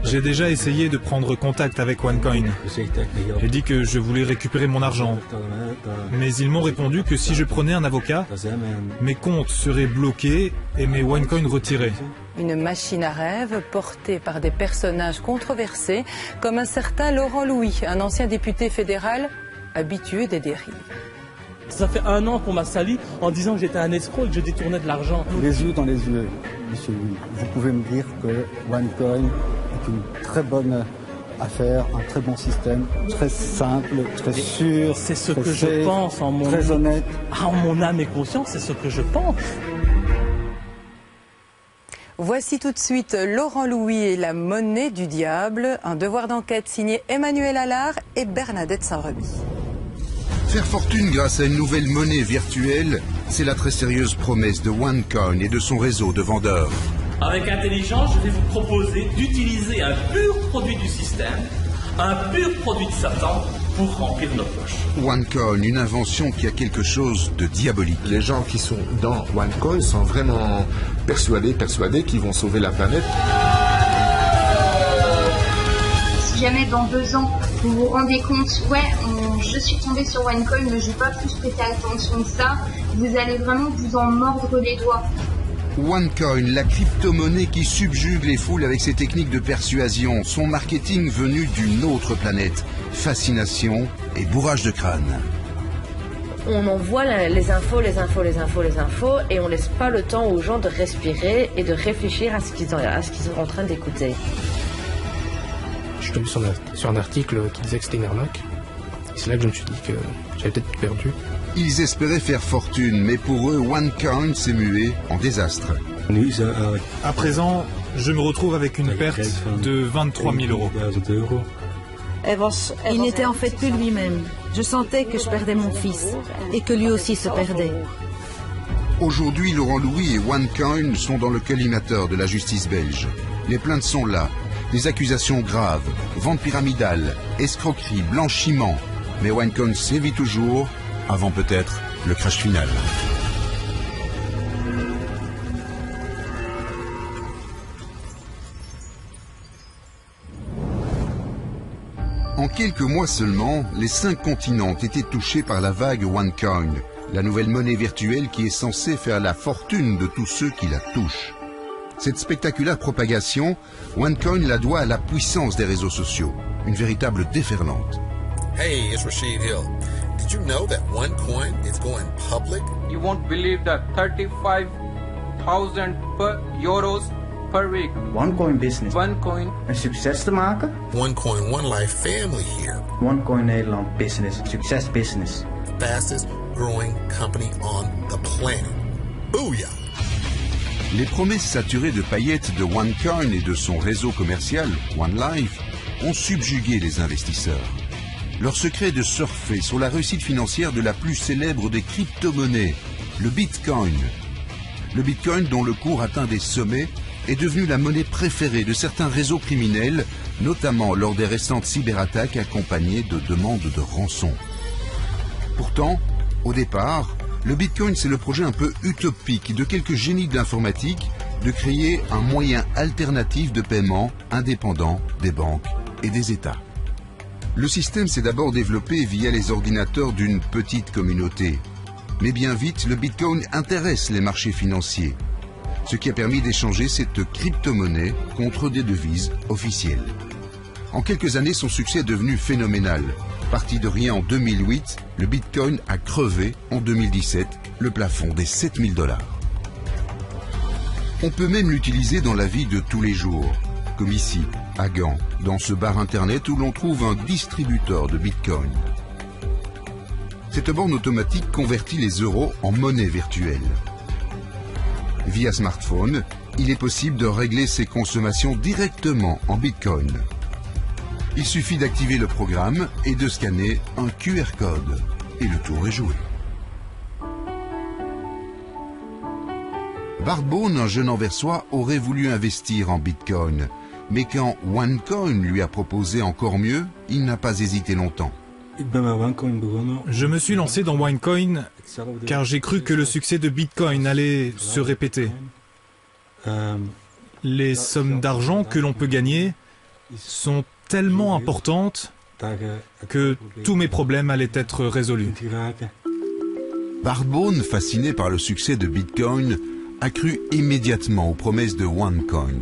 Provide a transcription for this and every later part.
J'ai déjà essayé de prendre contact avec OneCoin. J'ai dit que je voulais récupérer mon argent. Mais ils m'ont répondu que si je prenais un avocat, mes comptes seraient bloqués et mes OneCoin retirés. Une machine à rêve portée par des personnages controversés, comme un certain Laurent Louis, un ancien député fédéral habitué des dérives. Ça fait 1 an qu'on m'a sali en disant que j'étais un escroc et que je détournais de l'argent. Les yeux dans les yeux, monsieur Louis, vous pouvez me dire que OneCoin est une très bonne affaire, un très bon système, très simple, très sûr. C'est ce que je pense en mon... Très honnête. En mon âme et conscience, c'est ce que je pense. Voici tout de suite Laurent Louis et la monnaie du diable, un devoir d'enquête signé Emmanuel Allard et Bernadette Saint-Remy. Faire fortune grâce à une nouvelle monnaie virtuelle, c'est la très sérieuse promesse de OneCoin et de son réseau de vendeurs. Avec intelligence, je vais vous proposer d'utiliser un pur produit du système, un pur produit de Satan, pour remplir nos poches. OneCoin, une invention qui a quelque chose de diabolique. Les gens qui sont dans OneCoin sont vraiment persuadés qu'ils vont sauver la planète. Si jamais dans 2 ans, vous vous rendez compte, je suis tombée sur OneCoin, mais je n'ai pas plus prêté attention que ça, vous allez vraiment vous en mordre les doigts. OneCoin, la crypto-monnaie qui subjugue les foules avec ses techniques de persuasion, son marketing venu d'une autre planète, fascination et bourrage de crâne. On envoie les infos, et on laisse pas le temps aux gens de respirer et de réfléchir à ce qu'ils sont en train d'écouter. Je suis tombé sur un article qui disait que c'était une arnaque. C'est là que je me suis dit que j'avais peut-être perdu. Ils espéraient faire fortune, mais pour eux, OneCoin s'est mué en désastre. À présent, je me retrouve avec une perte de 23 000 euros. Il n'était en fait plus lui-même. Je sentais que je perdais mon fils et que lui aussi se perdait. Aujourd'hui, Laurent Louis et OneCoin sont dans le collimateur de la justice belge. Les plaintes sont là. Des accusations graves, vente pyramidale, escroquerie, blanchiment. Mais OneCoin sévit toujours, avant peut-être le crash final. En quelques mois seulement, les 5 continents ont été touchés par la vague OneCoin, la nouvelle monnaie virtuelle qui est censée faire la fortune de tous ceux qui la touchent. Cette spectaculaire propagation, OneCoin la doit à la puissance des réseaux sociaux, une véritable déferlante. Hey, it's Rashid Hill. Did you know that OneCoin is going public? You won't believe that 35,000 euros per week. OneCoin business. OneCoin. Een succes te maken. OneCoin, One Life family here. OneCoin Nederland business. Success business. The fastest growing company on the planet. Booyah! Les promesses saturées de paillettes de OneCoin et de son réseau commercial, One Life, ont subjugué les investisseurs. Leur secret est de surfer sur la réussite financière de la plus célèbre des crypto-monnaies, le Bitcoin. Le Bitcoin, dont le cours atteint des sommets, est devenu la monnaie préférée de certains réseaux criminels, notamment lors des récentes cyberattaques accompagnées de demandes de rançon. Pourtant, au départ, le Bitcoin, c'est le projet un peu utopique de quelques génies de l'informatique de créer un moyen alternatif de paiement indépendant des banques et des États. Le système s'est d'abord développé via les ordinateurs d'une petite communauté. Mais bien vite, le Bitcoin intéresse les marchés financiers, ce qui a permis d'échanger cette crypto-monnaie contre des devises officielles. En quelques années, son succès est devenu phénoménal. Parti de rien en 2008, le Bitcoin a crevé en 2017 le plafond des 7 000 $. On peut même l'utiliser dans la vie de tous les jours, comme ici, à Gand, dans ce bar internet où l'on trouve un distributeur de Bitcoin. Cette borne automatique convertit les euros en monnaie virtuelle. Via smartphone, il est possible de régler ses consommations directement en Bitcoin. Il suffit d'activer le programme et de scanner un QR code. Et le tour est joué. Bart Bohn, un jeune anversois, aurait voulu investir en Bitcoin. Mais quand OneCoin lui a proposé encore mieux, il n'a pas hésité longtemps. Je me suis lancé dans OneCoin car j'ai cru que le succès de Bitcoin allait se répéter. Les sommes d'argent que l'on peut gagner sont tellement importantes que tous mes problèmes allaient être résolus. Bart Bone, fasciné par le succès de Bitcoin, a cru immédiatement aux promesses de OneCoin.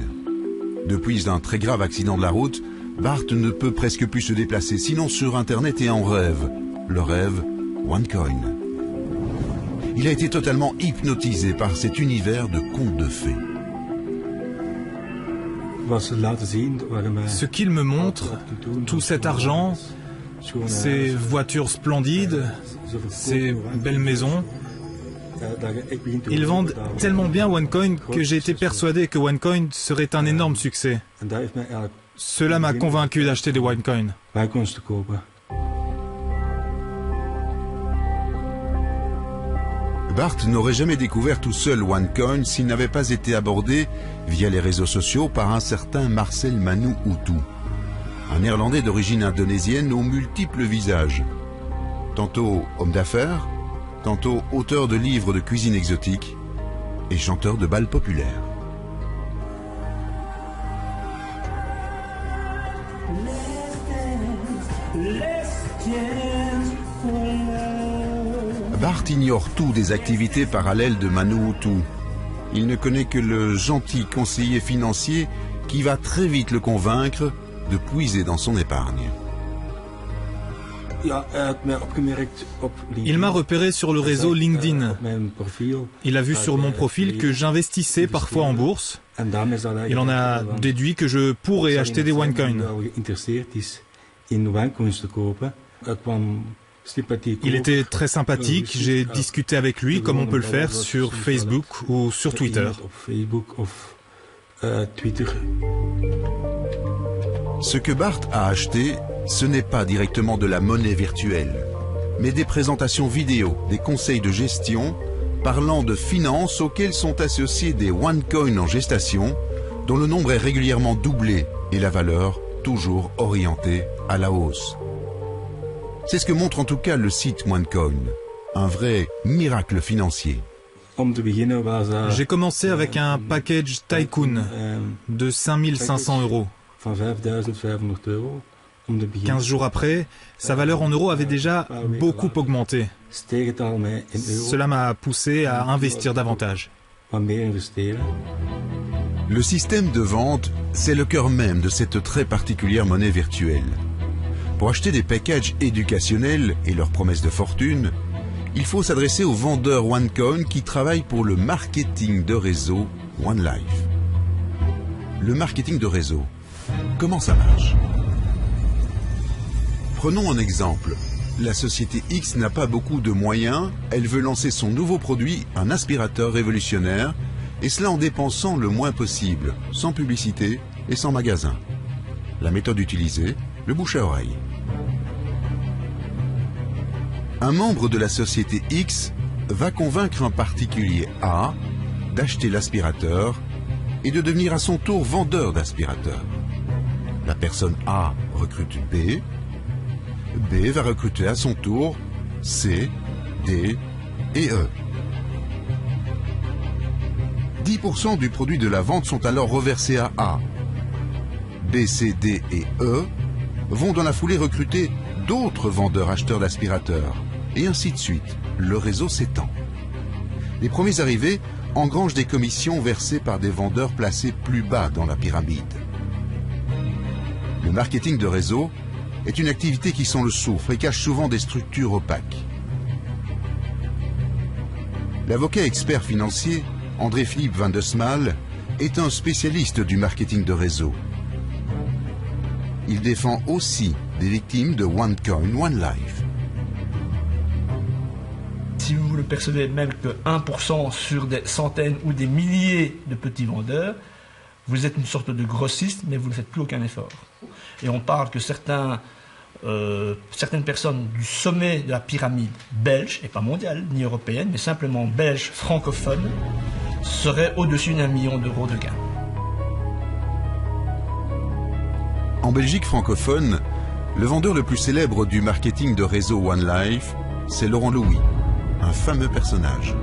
Depuis un très grave accident de la route, Bart ne peut presque plus se déplacer, sinon sur Internet et en rêve. Le rêve OneCoin. Il a été totalement hypnotisé par cet univers de contes de fées. Ce qu'il me montre, tout cet argent, ces voitures splendides, ces belles maisons, ils vendent tellement bien OneCoin que j'ai été persuadé que OneCoin serait un énorme succès. Cela m'a convaincu d'acheter des OneCoin. Bart n'aurait jamais découvert tout seul OneCoin s'il n'avait pas été abordé via les réseaux sociaux par un certain Marcel Manu Utu, un Néerlandais d'origine indonésienne aux multiples visages. Tantôt homme d'affaires, tantôt auteur de livres de cuisine exotique et chanteur de bals populaires. Bart ignore tout des activités parallèles de Manu Utu. Il ne connaît que le gentil conseiller financier qui va très vite le convaincre de puiser dans son épargne. Il m'a repéré sur le réseau LinkedIn. Il a vu sur mon profil que j'investissais parfois en bourse. Il en a déduit que je pourrais acheter des OneCoin. Il était très sympathique, j'ai discuté avec lui comme on peut le faire sur Facebook ou sur Twitter. Ce que Bart a acheté, ce n'est pas directement de la monnaie virtuelle, mais des présentations vidéo, des conseils de gestion parlant de finances auxquels sont associés des OneCoin en gestation, dont le nombre est régulièrement doublé et la valeur toujours orientée à la hausse. C'est ce que montre en tout cas le site OneCoin, un vrai miracle financier. J'ai commencé avec un package Tycoon de 5 500 €. 15 jours après, sa valeur en euros avait déjà beaucoup augmenté. Cela m'a poussé à investir davantage. Le système de vente, c'est le cœur même de cette très particulière monnaie virtuelle. Pour acheter des packages éducationnels et leurs promesses de fortune, il faut s'adresser aux vendeurs OneCoin qui travaillent pour le marketing de réseau OneLife. Le marketing de réseau, comment ça marche? Prenons un exemple. La société X n'a pas beaucoup de moyens, elle veut lancer son nouveau produit, un aspirateur révolutionnaire, et cela en dépensant le moins possible, sans publicité et sans magasin. La méthode utilisée, le bouche à oreille. Un membre de la société X va convaincre un particulier A d'acheter l'aspirateur et de devenir à son tour vendeur d'aspirateurs. La personne A recrute B, B va recruter à son tour C, D et E. 10% du produit de la vente sont alors reversés à A. B, C, D et E vont dans la foulée recruter d'autres vendeurs acheteurs d'aspirateurs. Et ainsi de suite, le réseau s'étend. Les premiers arrivés engrangent des commissions versées par des vendeurs placés plus bas dans la pyramide. Le marketing de réseau est une activité qui sent le soufre et cache souvent des structures opaques. L'avocat expert financier André-Philippe Van de Smal est un spécialiste du marketing de réseau. Il défend aussi des victimes de OneCoin, OneLife. Si vous ne percevez même que 1% sur des centaines ou des milliers de petits vendeurs, vous êtes une sorte de grossiste, mais vous ne faites plus aucun effort. Et on parle que certaines personnes du sommet de la pyramide belge, et pas mondiale, ni européenne, mais simplement belge francophone, seraient au-dessus d'1 million d'euros de gains. En Belgique francophone, le vendeur le plus célèbre du marketing de réseau OneLife, c'est Laurent Louis, un fameux personnage.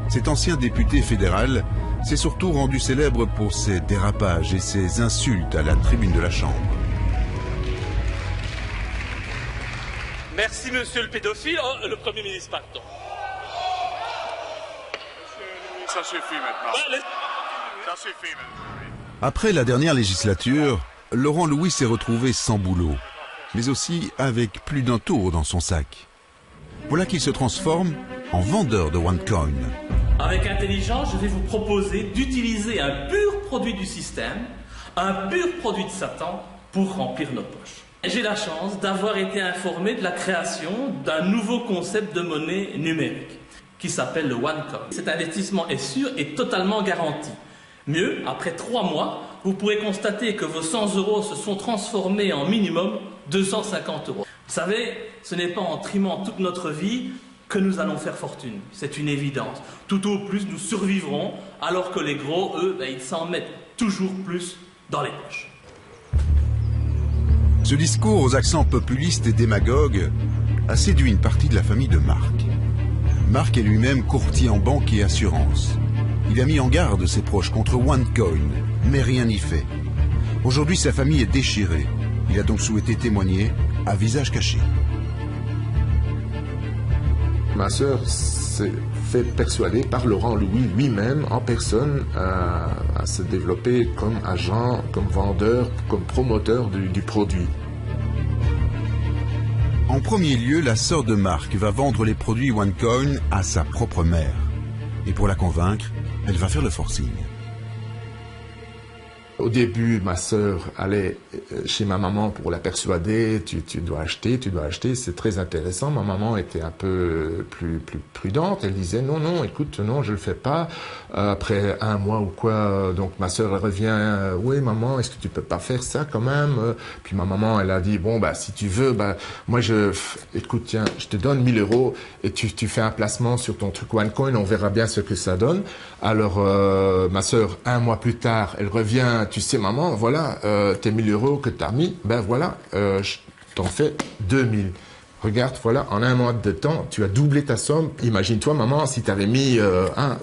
Cet ancien député fédéral s'est surtout rendu célèbre pour ses dérapages et ses insultes à la tribune de la Chambre. Merci, monsieur le pédophile. Oh, le Premier ministre, pardon. Ça suffit maintenant. Ça suffit maintenant. Après la dernière législature, Laurent Louis s'est retrouvé sans boulot, mais aussi avec plus d'un tour dans son sac. Voilà qu'il se transforme en vendeur de OneCoin. Avec intelligence, je vais vous proposer d'utiliser un pur produit du système, un pur produit de Satan, pour remplir nos poches. J'ai la chance d'avoir été informé de la création d'un nouveau concept de monnaie numérique qui s'appelle le OneCoin. Cet investissement est sûr et totalement garanti. Mieux, après 3 mois, vous pourrez constater que vos 100 € se sont transformés en minimum 250 €. Vous savez, ce n'est pas en trimant toute notre vie que nous allons faire fortune. C'est une évidence. Tout au plus, nous survivrons, alors que les gros, eux, ils s'en mettent toujours plus dans les poches. Ce discours aux accents populistes et démagogues a séduit une partie de la famille de Marc. Marc est lui-même courtier en banque et assurance. Il a mis en garde ses proches contre OneCoin, mais rien n'y fait. Aujourd'hui, sa famille est déchirée. Il a donc souhaité témoigner à visage caché. Ma sœur s'est fait persuader par Laurent Louis lui-même, en personne, à se développer comme agent, comme vendeur, comme promoteur du produit. En premier lieu, la sœur de Marc va vendre les produits OneCoin à sa propre mère. Et pour la convaincre, elle va faire le forcing. Au début, ma sœur allait chez ma maman pour la persuader, tu dois acheter, c'est très intéressant. Ma maman était un peu plus prudente, elle disait non, écoute, non, je le fais pas. Après 1 mois ou quoi, donc ma sœur elle revient, oui maman, est-ce que tu peux pas faire ça quand même? Puis ma maman, elle a dit, bon bah si tu veux, bah moi écoute, tiens, je te donne 1 000 € et tu fais un placement sur ton truc OneCoin, on verra bien ce que ça donne. Alors ma sœur, 1 mois plus tard, elle revient. Tu sais maman, voilà, tes 1 000 € que tu as mis, ben voilà, je t'en fais 2 000. Regarde, voilà, en 1 mois de temps, tu as doublé ta somme. Imagine-toi maman, si tu avais mis,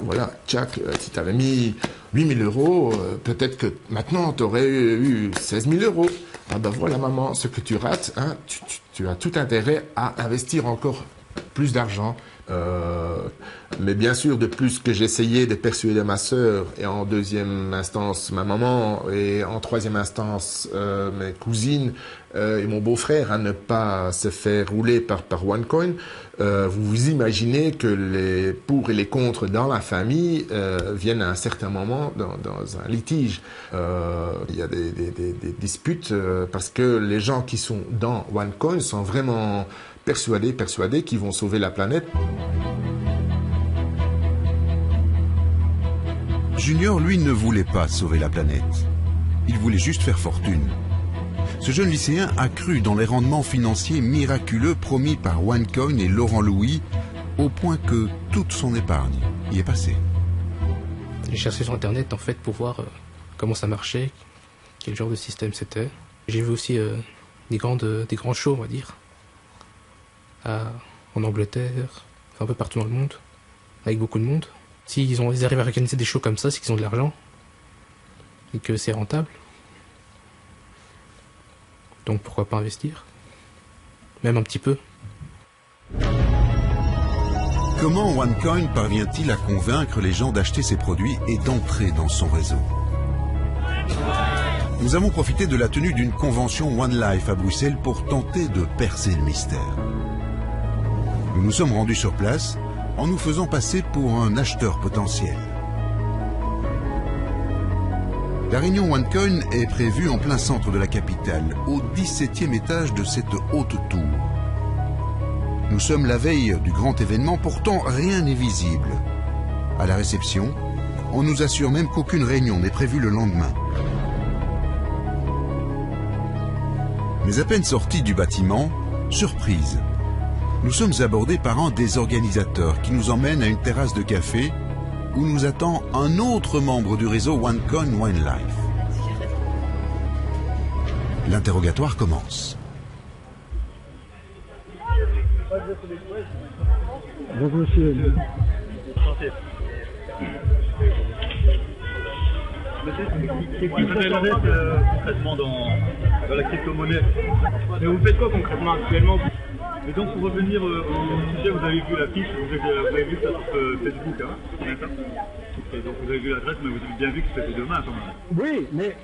voilà, tchac, si tu avais mis 8 000 €, peut-être que maintenant tu aurais eu 16 000 €. Ah ben voilà maman, ce que tu rates, hein, tu as tout intérêt à investir encore plus d'argent. Mais bien sûr, de plus que j'essayais de persuader ma sœur, et en 2e instance ma maman, et en 3e instance mes cousines et mon beau-frère à ne pas se faire rouler par OneCoin, vous vous imaginez que les pour et les contre dans la famille viennent à un certain moment dans un litige. Il y a des disputes parce que les gens qui sont dans OneCoin sont vraiment persuadés qu'ils vont sauver la planète. Junior, lui, ne voulait pas sauver la planète. Il voulait juste faire fortune. Ce jeune lycéen a cru dans les rendements financiers miraculeux promis par OneCoin et Laurent Louis, au point que toute son épargne y est passée. J'ai cherché sur Internet, en fait, pour voir comment ça marchait, quel genre de système c'était. J'ai vu aussi des grands shows, on va dire, en Angleterre, enfin un peu partout dans le monde, avec beaucoup de monde. S'ils arrivent à organiser des shows comme ça, c'est qu'ils ont de l'argent et que c'est rentable. Donc pourquoi pas investir? Même un petit peu. Comment OneCoin parvient-il à convaincre les gens d'acheter ses produits et d'entrer dans son réseau? Nous avons profité de la tenue d'une convention OneLife à Bruxelles pour tenter de percer le mystère. Nous nous sommes rendus sur place en nous faisant passer pour un acheteur potentiel. La réunion OneCoin est prévue en plein centre de la capitale, au 17e étage de cette haute tour. Nous sommes la veille du grand événement, pourtant rien n'est visible. À la réception, on nous assure même qu'aucune réunion n'est prévue le lendemain. Mais à peine sortis du bâtiment, surprise, nous sommes abordés par un des organisateurs qui nous emmène à une terrasse de café où nous attend un autre membre du réseau OneCoin OneLife. L'interrogatoire commence. Bonjour monsieur. C'est qui s'appelle concrètement dans la crypto-monnaie. Mais vous faites quoi concrètement actuellement? Et donc pour revenir au sujet, vous avez vu la fiche, vous avez vu ça sur Facebook, hein? D'accord. Et donc vous avez vu l'adresse, mais vous avez bien vu que c'était demain quand même. Oui, mais...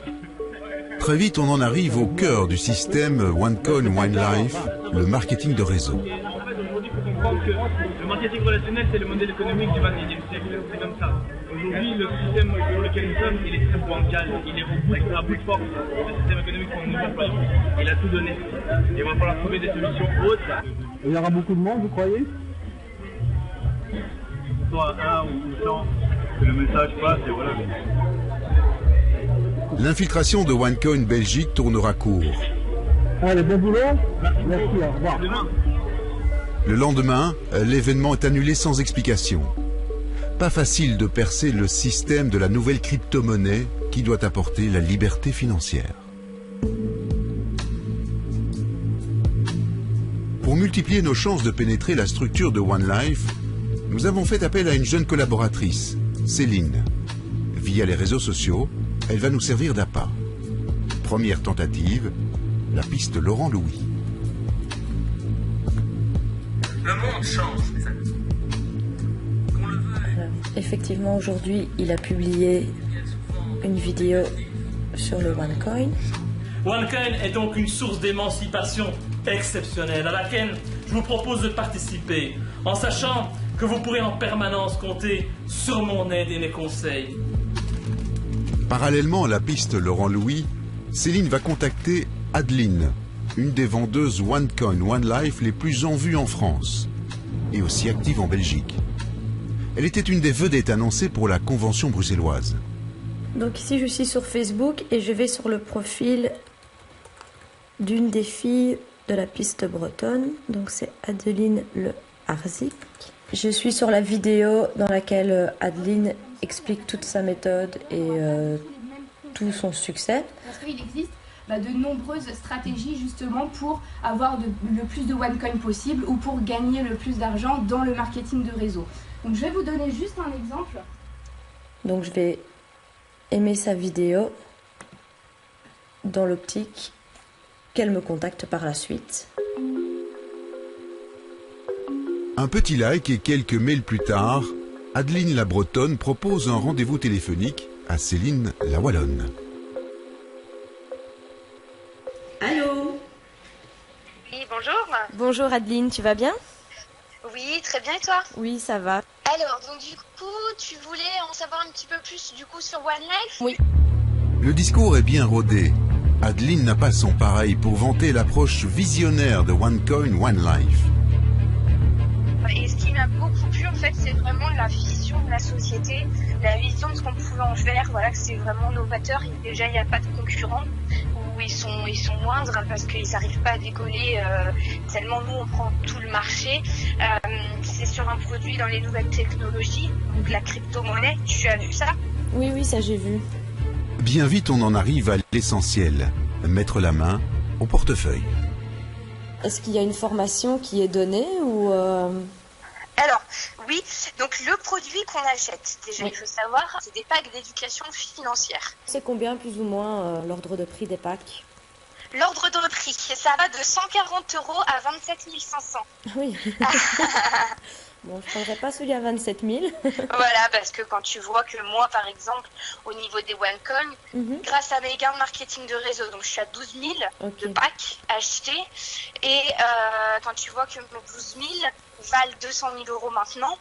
Très vite, on en arrive au cœur du système OneCoin, OneLife, le marketing de réseau. En fait, aujourd'hui, il faut comprendre que le marketing relationnel, c'est le modèle économique du 21e siècle. C'est comme ça. Aujourd'hui, le système dans lequel nous sommes, il est très bancal. Il est à bout de force. Le système économique qu'on nous employons, il a tout donné. Et il va falloir trouver des solutions autres. Il y aura beaucoup de monde, vous croyez? Soit 1 ou 100, que le message passe et voilà. L'infiltration de OneCoin Belgique tournera court. Allez, bon boulot. Merci, au revoir. Le lendemain, l'événement est annulé sans explication. Pas facile de percer le système de la nouvelle crypto-monnaie qui doit apporter la liberté financière. Pour multiplier nos chances de pénétrer la structure de OneLife, nous avons fait appel à une jeune collaboratrice, Céline. Via les réseaux sociaux, elle va nous servir d'appât. Première tentative, la piste Laurent Louis. Le monde change, les amis. Qu'on le veuille. Effectivement, aujourd'hui, il a publié une vidéo sur le OneCoin. OneCoin est donc une source d'émancipation exceptionnelle à laquelle je vous propose de participer, en sachant que vous pourrez en permanence compter sur mon aide et mes conseils. Parallèlement à la piste Laurent Louis, Céline va contacter Adeline, une des vendeuses OneCoin, OneLife les plus en vue en France, et aussi active en Belgique. Elle était une des vedettes annoncées pour la convention bruxelloise. Donc ici, je suis sur Facebook et je vais sur le profil d'une des filles de la piste bretonne. Donc c'est Adeline Le Harzik. Je suis sur la vidéo dans laquelle Adeline explique toute sa méthode et tout son succès. Parce qu'il existe de nombreuses stratégies justement pour avoir le plus de OneCoin possible ou pour gagner le plus d'argent dans le marketing de réseau. Donc je vais vous donner juste un exemple. Donc je vais aimer sa vidéo dans l'optique qu'elle me contacte par la suite. Un petit like et quelques mails plus tard, Adeline la Bretonne propose un rendez-vous téléphonique à Céline la Wallonne. Allô? Oui, bonjour. Bonjour Adeline, tu vas bien? Oui, très bien et toi? Oui, ça va. Alors, donc du coup, tu voulais en savoir un petit peu plus du coup sur OneLife? Oui. Le discours est bien rodé. Adeline n'a pas son pareil pour vanter l'approche visionnaire de OneCoin, OneLife. Et ce qui m'a beaucoup plu en fait, c'est vraiment la vision de la société, la vision de ce qu'on pouvait en faire, voilà, que c'est vraiment novateur. Et déjà, il n'y a pas de concurrents, où ils sont moindres parce qu'ils n'arrivent pas à décoller tellement nous on prend tout le marché. C'est sur un produit dans les nouvelles technologies, donc la crypto-monnaie. Tu as vu ça? Oui, oui, ça j'ai vu. Bien vite, on en arrive à l'essentiel, mettre la main au portefeuille. Est-ce qu'il y a une formation qui est donnée ou Alors, oui, donc le produit qu'on achète, déjà il faut savoir, c'est des packs d'éducation financière. C'est combien plus ou moins l'ordre de prix des packs? L'ordre de prix, ça va de 140 € à 27 500. Oui. Bon, je ne prendrais pas celui à 27 000. Voilà, parce que quand tu vois que moi, par exemple, au niveau des OneCoin, grâce à mes gains de marketing de réseau, donc je suis à 12 000 de packs achetés. Et quand tu vois que mes 12 000 valent 200 000 € maintenant,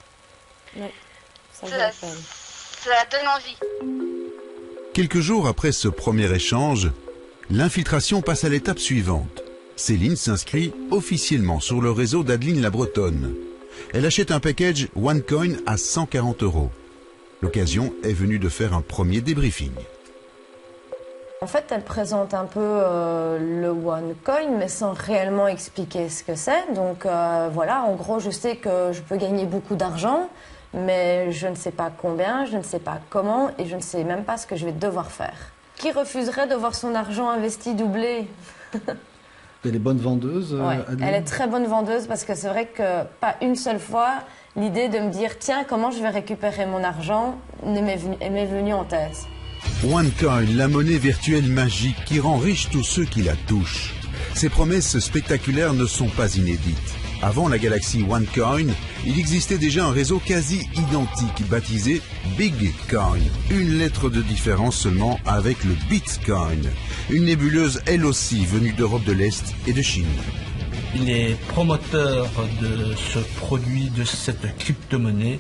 ça donne envie. Quelques jours après ce premier échange, l'infiltration passe à l'étape suivante. Céline s'inscrit officiellement sur le réseau d'Adeline la Bretonne. Elle achète un package OneCoin à 140 €. L'occasion est venue de faire un premier débriefing. En fait, elle présente un peu le OneCoin, mais sans réellement expliquer ce que c'est. Donc voilà, en gros, je sais que je peux gagner beaucoup d'argent, mais je ne sais pas combien, je ne sais pas comment, et je ne sais même pas ce que je vais devoir faire. Qui refuserait de voir son argent investi doubler? Elle est bonne vendeuse, Adeline? Elle est très bonne vendeuse parce que c'est vrai que pas une seule fois, l'idée de me dire tiens, comment je vais récupérer mon argent m'est venue en tête. OneCoin, la monnaie virtuelle magique qui rend riches tous ceux qui la touchent. Ces promesses spectaculaires ne sont pas inédites. Avant la galaxie OneCoin, il existait déjà un réseau quasi identique baptisé BigCoin. Une lettre de différence seulement avec le Bitcoin, une nébuleuse elle aussi venue d'Europe de l'Est et de Chine. Les promoteurs de ce produit, de cette crypto-monnaie,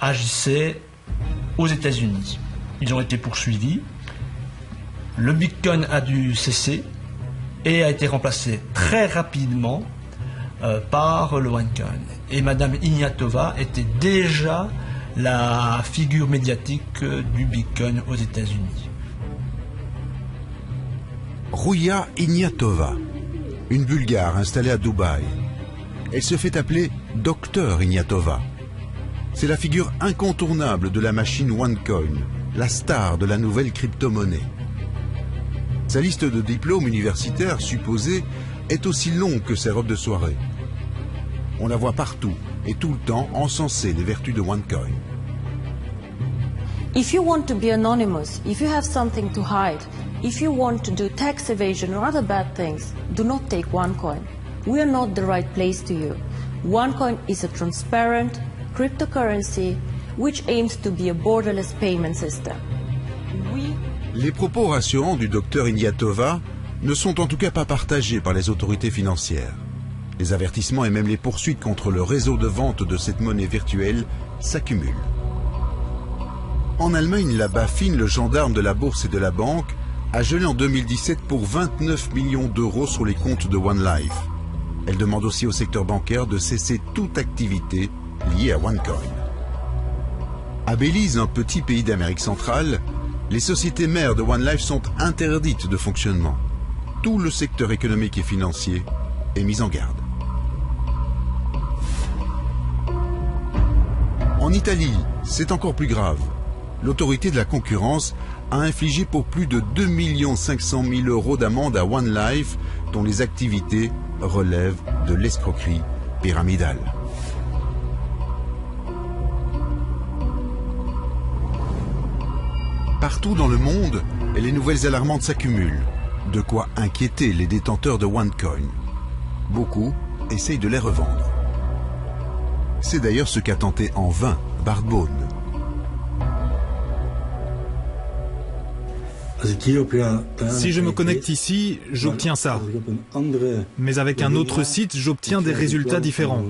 agissaient aux États-Unis. Ils ont été poursuivis. Le Bitcoin a dû cesser et a été remplacé très rapidement par le OneCoin. Et Madame Ignatova était déjà la figure médiatique du Bitcoin aux États-Unis. Rouya Ignatova, une Bulgare installée à Dubaï. Elle se fait appeler Docteur Ignatova. C'est la figure incontournable de la machine OneCoin, la star de la nouvelle crypto-monnaie. Sa liste de diplômes universitaires supposés est aussi longue que ses robes de soirée. On la voit partout et tout le temps encenser les vertus de OneCoin. If you want to be anonymous, if you have something to hide, if you want to do tax evasion or other bad things, do not take OneCoin. We are not the right place to you. OneCoin is a transparent cryptocurrency which aims to be a borderless payment system. Les propos rassurants du docteur Ignatova ne sont en tout cas pas partagés par les autorités financières. Les avertissements et même les poursuites contre le réseau de vente de cette monnaie virtuelle s'accumulent. En Allemagne, la BaFin, le gendarme de la bourse et de la banque, a gelé en 2017 pour 29 millions d'euros sur les comptes de OneLife. Elle demande aussi au secteur bancaire de cesser toute activité liée à OneCoin. À Belize, un petit pays d'Amérique centrale, les sociétés mères de OneLife sont interdites de fonctionnement. Tout le secteur économique et financier est mis en garde. En Italie, c'est encore plus grave. L'autorité de la concurrence a infligé pour plus de 2 500 000 euros d'amende à OneLife, dont les activités relèvent de l'escroquerie pyramidale. Partout dans le monde, les nouvelles alarmantes s'accumulent. De quoi inquiéter les détenteurs de OneCoin. Beaucoup essayent de les revendre. C'est d'ailleurs ce qu'a tenté en vain Bart Bone. Si je me connecte ici, j'obtiens ça. Mais avec un autre site, j'obtiens des résultats différents.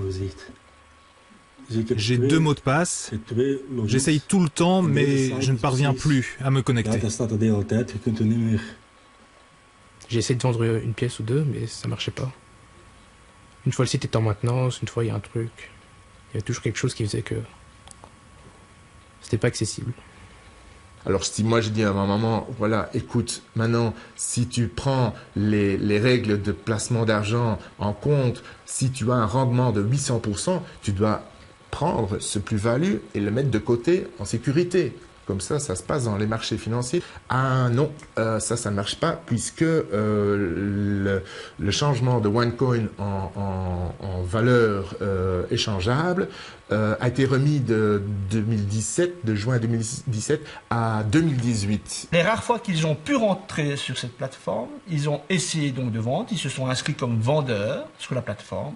J'ai 2 mots de passe. J'essaye tout le temps, mais je ne parviens plus à me connecter. J'ai essayé de vendre une pièce ou 2, mais ça marchait pas. Une fois le site est en maintenance, une fois il y a un truc. Il y a toujours quelque chose qui faisait que c'était pas accessible. Alors moi je dis à ma maman, voilà, écoute, maintenant, si tu prends les règles de placement d'argent en compte, si tu as un rendement de 800%, tu dois prendre ce plus-value et le mettre de côté en sécurité. Comme ça se passe dans les marchés financiers. Ah non, ça ne marche pas puisque le changement de OneCoin en valeur échangeable a été remis de juin 2017 à 2018. Les rares fois qu'ils ont pu rentrer sur cette plateforme, ils ont essayé donc de vendre, ils se sont inscrits comme vendeurs sur la plateforme.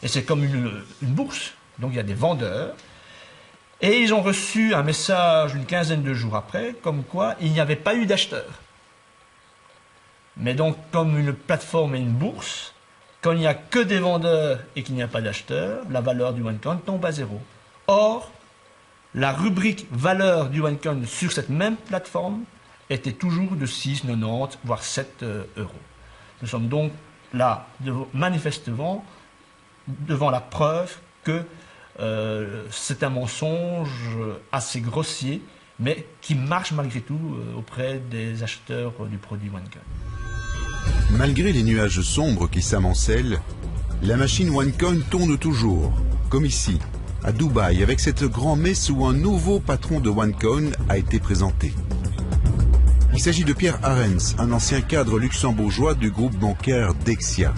Et c'est comme une bourse, donc il y a des vendeurs. Et ils ont reçu un message une quinzaine de jours après, comme quoi il n'y avait pas eu d'acheteurs. Mais donc, comme une plateforme et une bourse, quand il n'y a que des vendeurs et qu'il n'y a pas d'acheteurs, la valeur du OneCoin tombe à 0. Or, la rubrique valeur du OneCoin sur cette même plateforme était toujours de 6,90, voire 7 euros. Nous sommes donc là, manifestement, devant la preuve que c'est un mensonge assez grossier, mais qui marche malgré tout auprès des acheteurs du produit OneCoin. Malgré les nuages sombres qui s'amoncellent, la machine OneCoin tourne toujours, comme ici, à Dubaï, avec cette grand-messe où un nouveau patron de OneCoin a été présenté. Il s'agit de Pierre Arens, un ancien cadre luxembourgeois du groupe bancaire Dexia.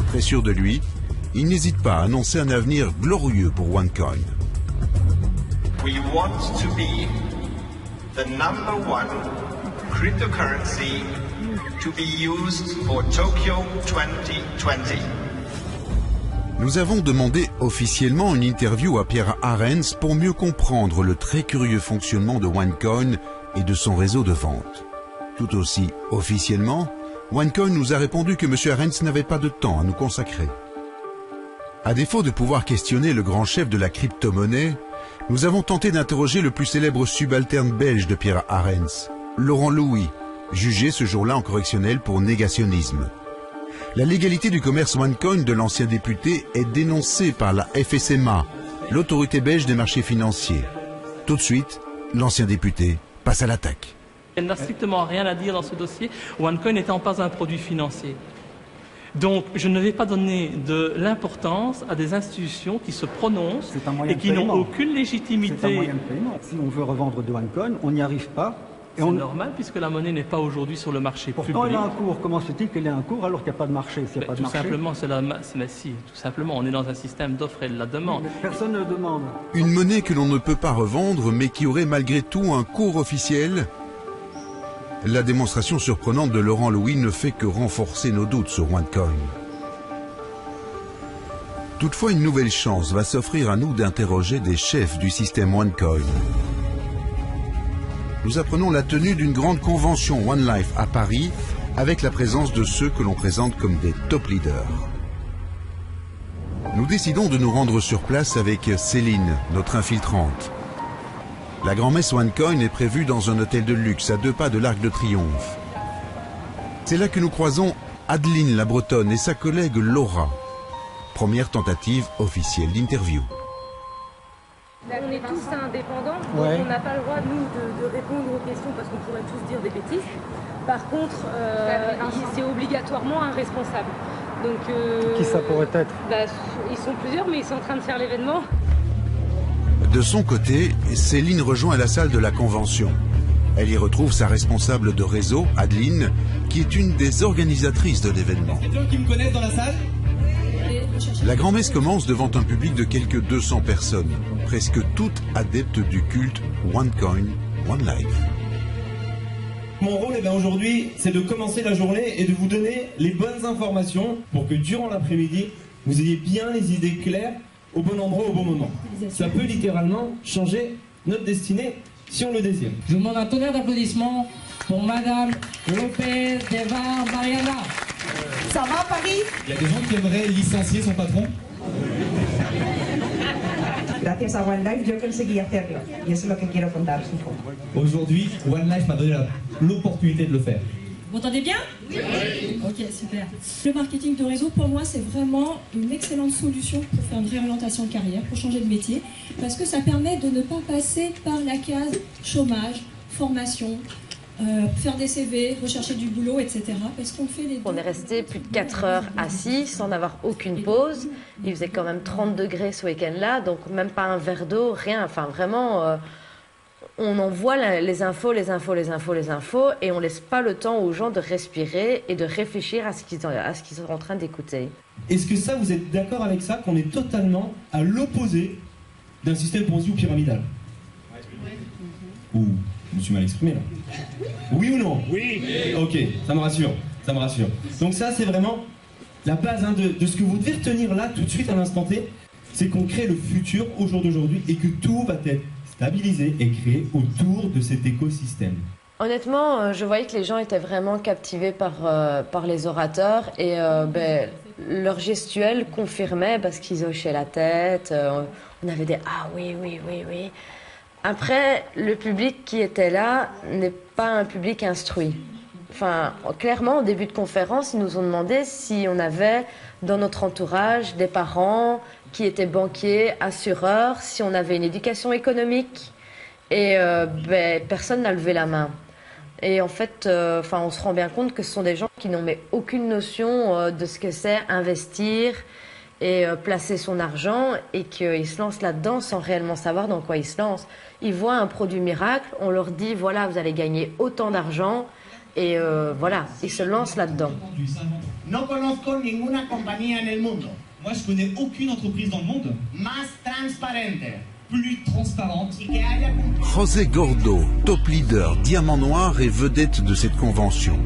Très sûr de lui, il n'hésite pas à annoncer un avenir glorieux pour OneCoin. We want to be the #1 cryptocurrency to be used for Tokyo 2020. Nous avons demandé officiellement une interview à Pierre Arens pour mieux comprendre le très curieux fonctionnement de OneCoin et de son réseau de vente. Tout aussi officiellement, OneCoin nous a répondu que M. Arens n'avait pas de temps à nous consacrer. À défaut de pouvoir questionner le grand chef de la crypto-monnaie, nous avons tenté d'interroger le plus célèbre subalterne belge de Pierre Arens, Laurent Louis, jugé ce jour-là en correctionnel pour négationnisme. La légalité du commerce OneCoin de l'ancien député est dénoncée par la FSMA, l'autorité belge des marchés financiers. Tout de suite, l'ancien député passe à l'attaque. Elle n'a strictement rien à dire dans ce dossier. OneCoin n'étant pas un produit financier. Donc, je ne vais pas donner de l'importance à des institutions qui se prononcent et qui n'ont aucune légitimité. C'est un moyen de paiement. Si on veut revendre de OneCoin, on n'y arrive pas. C'est normal puisque la monnaie n'est pas aujourd'hui sur le marché public. Pourtant, elle a un cours. Comment se dit qu'elle a un cours alors qu'il n'y a pas de marché? Tout simplement, tout simplement, on est dans un système d'offre et de la demande. Mais personne ne demande. Une monnaie que l'on ne peut pas revendre, mais qui aurait malgré tout un cours officiel. La démonstration surprenante de Laurent Louis ne fait que renforcer nos doutes sur OneCoin. Toutefois, une nouvelle chance va s'offrir à nous d'interroger des chefs du système OneCoin. Nous apprenons la tenue d'une grande convention OneLife à Paris avec la présence de ceux que l'on présente comme des top leaders. Nous décidons de nous rendre sur place avec Céline, notre infiltrante. La grand-messe OneCoin est prévue dans un hôtel de luxe à 2 pas de l'Arc de Triomphe. C'est là que nous croisons Adeline la Bretonne et sa collègue Laura. Première tentative officielle d'interview. On est tous indépendants, donc on n'a pas le droit, nous, de répondre aux questions parce qu'on pourrait tous dire des bêtises. Par contre, c'est obligatoirement un responsable. Donc, qui ça pourrait être? Ils sont plusieurs, mais ils sont en train de faire l'événement. De son côté, Céline rejoint la salle de la convention. Elle y retrouve sa responsable de réseau, Adeline, qui est une des organisatrices de l'événement. Il y a des gens qui me connaissent dans la salle? La grand-messe commence devant un public de quelques 200 personnes, presque toutes adeptes du culte OneCoin, OneLife. Mon rôle aujourd'hui, c'est de commencer la journée et de vous donner les bonnes informations pour que durant l'après-midi, vous ayez bien les idées claires au bon endroit, au bon moment. Ça peut littéralement changer notre destinée si on le désire. Je vous demande un tonnerre d'applaudissements pour Madame Lopez Devar Mariana. Ça va Paris? Il y a des gens qui aimeraient licencier son patron? Gracias a OneLife, yo conseguí hacerlo. Y eso es lo que quiero contaros un poco. Aujourd'hui, OneLife m'a donné l'opportunité de le faire. Vous m'entendez bien? Oui. Ok, super. Le marketing de réseau, pour moi, c'est vraiment une excellente solution pour faire une réorientation de carrière, pour changer de métier, parce que ça permet de ne pas passer par la case chômage, formation, faire des CV, rechercher du boulot, etc. Parce qu'on fait les deux. On est resté plus de 4 heures assis sans avoir aucune pause. Il faisait quand même 30 degrés ce week-end-là, donc même pas un verre d'eau, rien. Enfin, vraiment, on envoie les infos, et on laisse pas le temps aux gens de respirer et de réfléchir à ce qu'ils sont en train d'écouter. Est-ce que ça, vous êtes d'accord avec ça, qu'on est totalement à l'opposé d'un système Ponzi ou pyramidal? Ouh, je me suis mal exprimé là. Oui ou non? Oui. Ok, ça me rassure, ça me rassure. Donc ça, c'est vraiment la base de ce que vous devez retenir là, tout de suite à l'instant T, c'est qu'on crée le futur au jour d'aujourd'hui et que tout va être stabilisé et créé autour de cet écosystème. Honnêtement, je voyais que les gens étaient vraiment captivés par les orateurs et leur gestuelle confirmait parce qu'ils hochaient la tête, on avait des « ah oui, oui, oui, oui ». Après, le public qui était là n'est pas un public instruit. Enfin, clairement, au début de conférence, ils nous ont demandé si on avait dans notre entourage des parents qui étaient banquiers, assureurs, si on avait une éducation économique. Et personne n'a levé la main. Et en fait, on se rend bien compte que ce sont des gens qui n'ont aucune notion de ce que c'est investir et placer son argent et qu'ils se lancent là-dedans sans réellement savoir dans quoi ils se lancent. Ils voient un produit miracle, on leur dit voilà, vous allez gagner autant d'argent et voilà, ils se lancent là-dedans. No conozco ninguna compañía en el mundo. Moi, je connais aucune entreprise dans le monde más transparente, plus transparente. José Gordo, top leader, diamant noir et vedette de cette convention.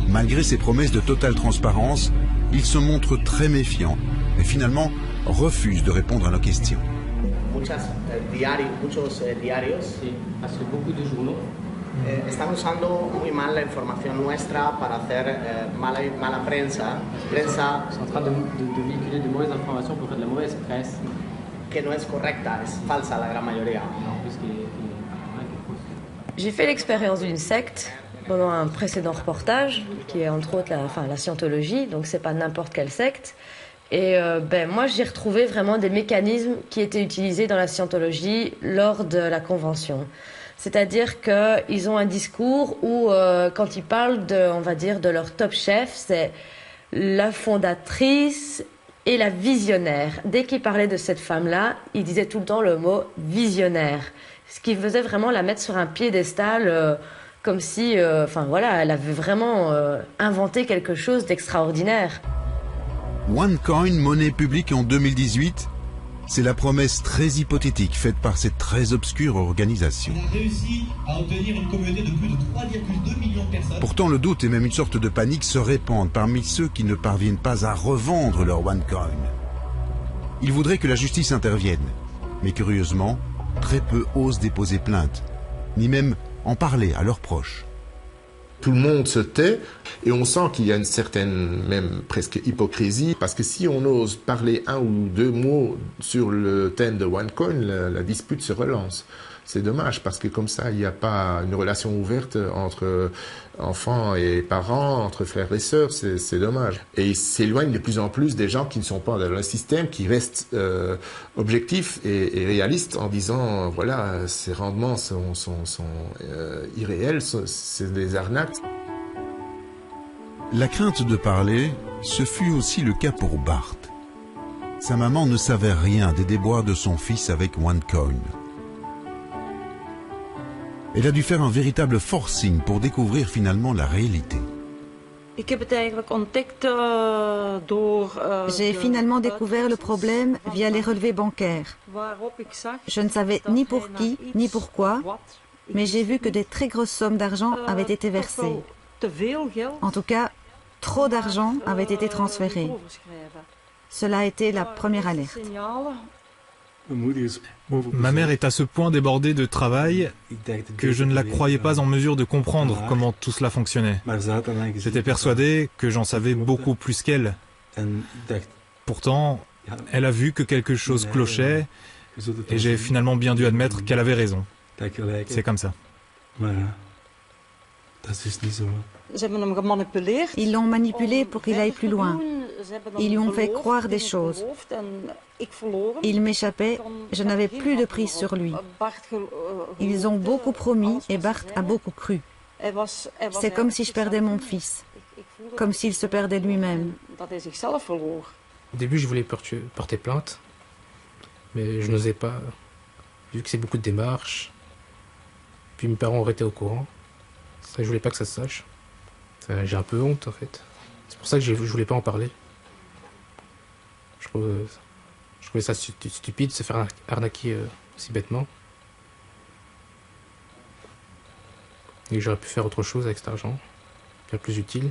Malgré ses promesses de totale transparence, il se montre très méfiant et finalement refuse de répondre à nos questions. Muchos diarios, sí, hace beaucoup de journaux. Están usando muy mal la información nuestra para hacer mala prensa. Sont en train de véhiculer de mauvaises informations pour faire de la mauvaise presse. Que no es correcta, es falsa la gran mayoría. J'ai fait l'expérience d'une secte pendant un précédent reportage, qui est entre autres la scientologie, donc c'est pas n'importe quelle secte. Et moi, j'ai retrouvé vraiment des mécanismes qui étaient utilisés dans la scientologie lors de la convention. C'est-à-dire qu'ils ont un discours où, quand ils parlent de leur top chef, c'est la fondatrice et la visionnaire. Dès qu'ils parlaient de cette femme-là, ils disaient tout le temps le mot visionnaire. Ce qui faisait vraiment la mettre sur un piédestal, comme si, elle avait vraiment inventé quelque chose d'extraordinaire. OneCoin, monnaie publique en 2018, c'est la promesse très hypothétique faite par cette très obscure organisation. On a réussi à obtenir une communauté de plus de 3,2 millions de personnes. Pourtant, le doute et même une sorte de panique se répandent parmi ceux qui ne parviennent pas à revendre leur OneCoin. Ils voudraient que la justice intervienne, mais curieusement, très peu osent déposer plainte, ni même en parler à leurs proches. Tout le monde se tait et on sent qu'il y a une certaine, même presque hypocrisie, parce que si on ose parler un ou deux mots sur le thème de OneCoin, la dispute se relance. C'est dommage parce que comme ça, il n'y a pas une relation ouverte entre enfants et parents, entre frères et sœurs, c'est dommage. Et il s'éloigne de plus en plus des gens qui ne sont pas dans le système, qui restent objectifs et réalistes en disant, voilà, ces rendements sont irréels, c'est des arnaques. La crainte de parler, ce fut aussi le cas pour Bart. Sa maman ne savait rien des déboires de son fils avec OneCoin. Elle a dû faire un véritable forcing pour découvrir finalement la réalité. J'ai finalement découvert le problème via les relevés bancaires. Je ne savais ni pour qui, ni pourquoi, mais j'ai vu que des très grosses sommes d'argent avaient été versées. En tout cas, trop d'argent avait été transféré. Cela a été la première alerte. Ma mère est à ce point débordée de travail que je ne la croyais pas en mesure de comprendre comment tout cela fonctionnait. J'étais persuadé que j'en savais beaucoup plus qu'elle. Pourtant, elle a vu que quelque chose clochait et j'ai finalement bien dû admettre qu'elle avait raison. C'est comme ça. Ils l'ont manipulé pour qu'il aille plus loin. Ils lui ont fait croire des choses. Il m'échappait, je n'avais plus de prise sur lui. Ils ont beaucoup promis et Bart a beaucoup cru. C'est comme si je perdais mon fils, comme s'il se perdait lui-même. Au début, je voulais porter plainte, mais je n'osais pas, vu que c'est beaucoup de démarches. Puis mes parents auraient été au courant. Ça, je voulais pas que ça se sache. J'ai un peu honte, en fait. C'est pour ça que je voulais pas en parler. Je trouvais ça stupide de se faire arnaquer aussi bêtement. Et j'aurais pu faire autre chose avec cet argent, bien plus utile.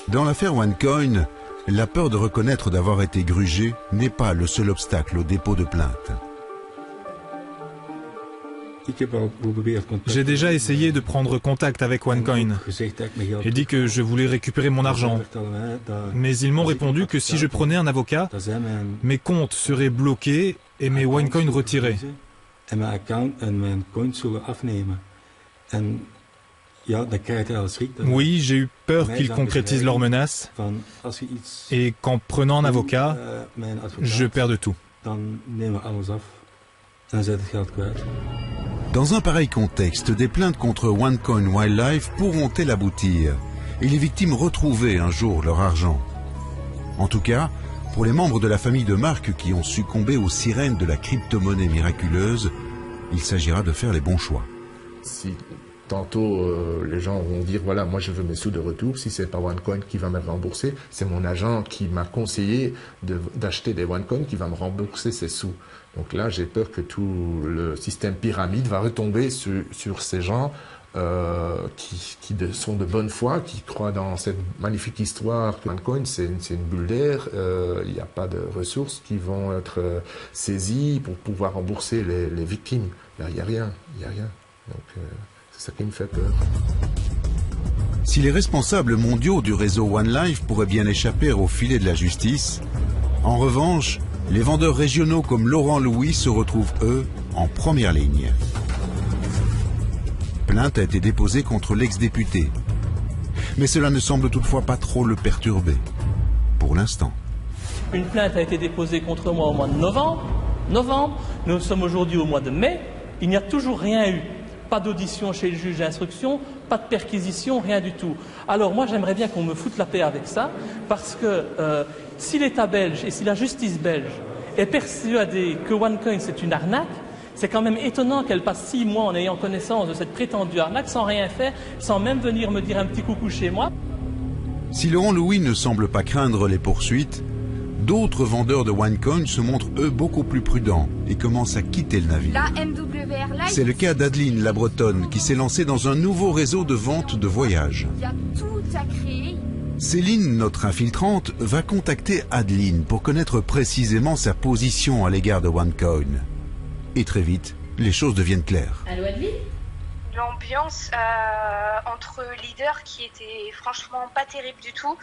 Dans l'affaire OneCoin, la peur de reconnaître d'avoir été grugé n'est pas le seul obstacle au dépôt de plainte. J'ai déjà essayé de prendre contact avec OneCoin et dit que je voulais récupérer mon argent. Mais ils m'ont répondu que si je prenais un avocat, mes comptes seraient bloqués et mes OneCoin retirés. Oui, j'ai eu peur qu'ils concrétisent leurs menaces et qu'en prenant un avocat, je perde tout. Dans un pareil contexte, des plaintes contre OneCoin Wildlife pourront-elles aboutir et les victimes retrouver un jour leur argent? En tout cas, pour les membres de la famille de Marc qui ont succombé aux sirènes de la crypto-monnaie miraculeuse, il s'agira de faire les bons choix. Si tantôt, les gens vont dire, voilà, moi je veux mes sous de retour. Si c'est pas OneCoin qui va me rembourser, c'est mon agent qui m'a conseillé d'acheter des OneCoin qui va me rembourser ses sous. Donc là, j'ai peur que tout le système pyramide va retomber sur ces gens qui sont de bonne foi, qui croient dans cette magnifique histoire. OneCoin, c'est une bulle d'air. Il n'y a pas de ressources qui vont être saisies pour pouvoir rembourser les victimes. Là, il n'y a rien. Donc, c'est ça qui me fait peur. Si les responsables mondiaux du réseau OneLife pourraient bien échapper au filet de la justice, en revanche, les vendeurs régionaux comme Laurent Louis se retrouvent, eux, en première ligne. Plainte a été déposée contre l'ex-député. Mais cela ne semble toutefois pas trop le perturber, pour l'instant. Une plainte a été déposée contre moi au mois de novembre. Nous sommes aujourd'hui au mois de mai. Il n'y a toujours rien eu. Pas d'audition chez le juge d'instruction, pas de perquisition, rien du tout. Alors moi, j'aimerais bien qu'on me foute la paix avec ça, parce que si l'État belge et si la justice belge est persuadée que OneCoin c'est une arnaque, c'est quand même étonnant qu'elle passe 6 mois en ayant connaissance de cette prétendue arnaque sans rien faire, sans même venir me dire un petit coucou chez moi. Si Laurent Louis ne semble pas craindre les poursuites, d'autres vendeurs de OneCoin se montrent eux beaucoup plus prudents et commencent à quitter le navire. C'est le cas d'Adeline, la Bretonne, qui s'est lancée dans un nouveau réseau de vente de voyages. Il y a tout à créer. Céline, notre infiltrante, va contacter Adeline pour connaître précisément sa position à l'égard de OneCoin. Et très vite, les choses deviennent claires. Allô Adeline ? L'ambiance entre leaders qui était franchement pas terrible du tout,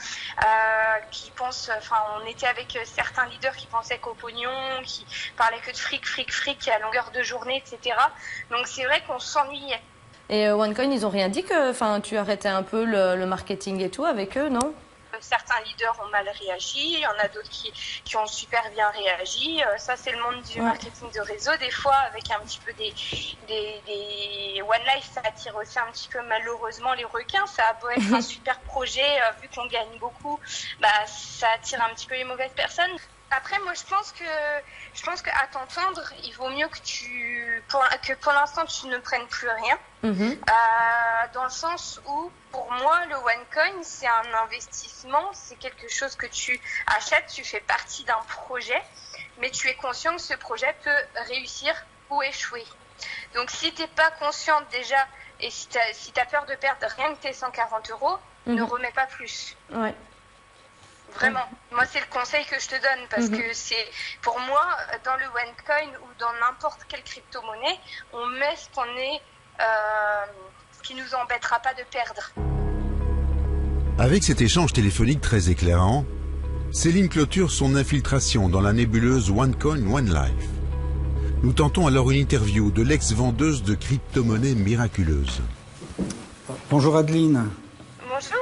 qui pensent, enfin on était avec certains leaders qui pensaient qu'au pognon, qui parlaient que de fric à longueur de journée, etc. Donc c'est vrai qu'on s'ennuyait. Et OneCoin, ils ont rien dit que, enfin, tu arrêtais un peu le marketing et tout avec eux, non ? Certains leaders ont mal réagi, il y en a d'autres qui ont super bien réagi. Ça, c'est le monde du marketing de réseau. Des fois, avec un petit peu des OneLife, ça attire aussi un petit peu malheureusement les requins. Ça a beau être un super projet, vu qu'on gagne beaucoup, ça attire un petit peu les mauvaises personnes. Après, moi, je pense que à t'entendre, il vaut mieux que pour l'instant, tu ne prennes plus rien. Dans le sens où, pour moi, le OneCoin, c'est un investissement, c'est quelque chose que tu achètes, tu fais partie d'un projet, mais tu es conscient que ce projet peut réussir ou échouer. Donc, si tu n'es pas consciente déjà, et si tu as peur de perdre rien que tes 140 €, ne remets pas plus. Ouais. Vraiment, moi c'est le conseil que je te donne parce que c'est, pour moi, dans le OneCoin ou dans n'importe quelle crypto-monnaie, on met ce qu'on est, ce qui nous embêtera pas de perdre. Avec cet échange téléphonique très éclairant, Céline clôture son infiltration dans la nébuleuse OneCoin OneLife. Nous tentons alors une interview de l'ex-vendeuse de crypto-monnaies miraculeuses. Bonjour Adeline. Bonjour.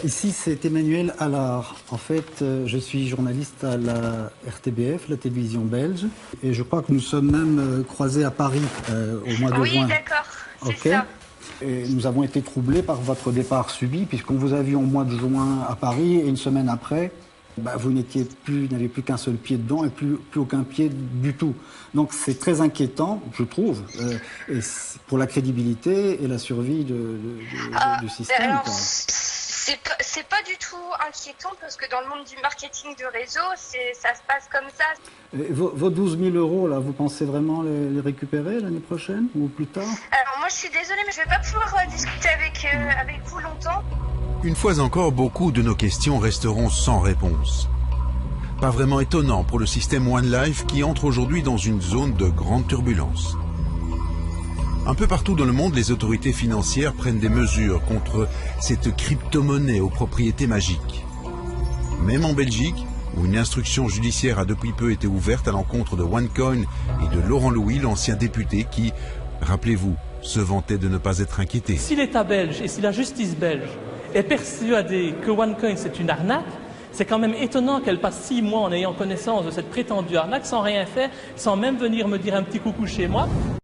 Ici, c'est Emmanuel Allard. En fait, je suis journaliste à la RTBF, la télévision belge. Et je crois que nous sommes même croisés à Paris au mois de juin. Oui, d'accord, c'est ça. Et nous avons été troublés par votre départ subi, puisqu'on vous a vu au mois de juin à Paris, et une semaine après, vous n'aviez plus qu'un seul pied dedans et plus aucun pied du tout. Donc c'est très inquiétant, je trouve, pour la crédibilité et la survie du système. Alors, c'est pas du tout inquiétant parce que dans le monde du marketing de réseau, ça se passe comme ça. Vos 12 000 €, là, vous pensez vraiment les récupérer l'année prochaine ou plus tard? Alors moi je suis désolée, mais je vais pas pouvoir discuter avec vous longtemps. Une fois encore, beaucoup de nos questions resteront sans réponse. Pas vraiment étonnant pour le système OneLife qui entre aujourd'hui dans une zone de grande turbulence. Un peu partout dans le monde, les autorités financières prennent des mesures contre cette crypto-monnaie aux propriétés magiques. Même en Belgique, où une instruction judiciaire a depuis peu été ouverte à l'encontre de OneCoin et de Laurent Louis, l'ancien député qui, rappelez-vous, se vantait de ne pas être inquiété. Si l'État belge et si la justice belge est persuadée que OneCoin c'est une arnaque, c'est quand même étonnant qu'elle passe 6 mois en ayant connaissance de cette prétendue arnaque sans rien faire, sans même venir me dire un petit coucou chez moi.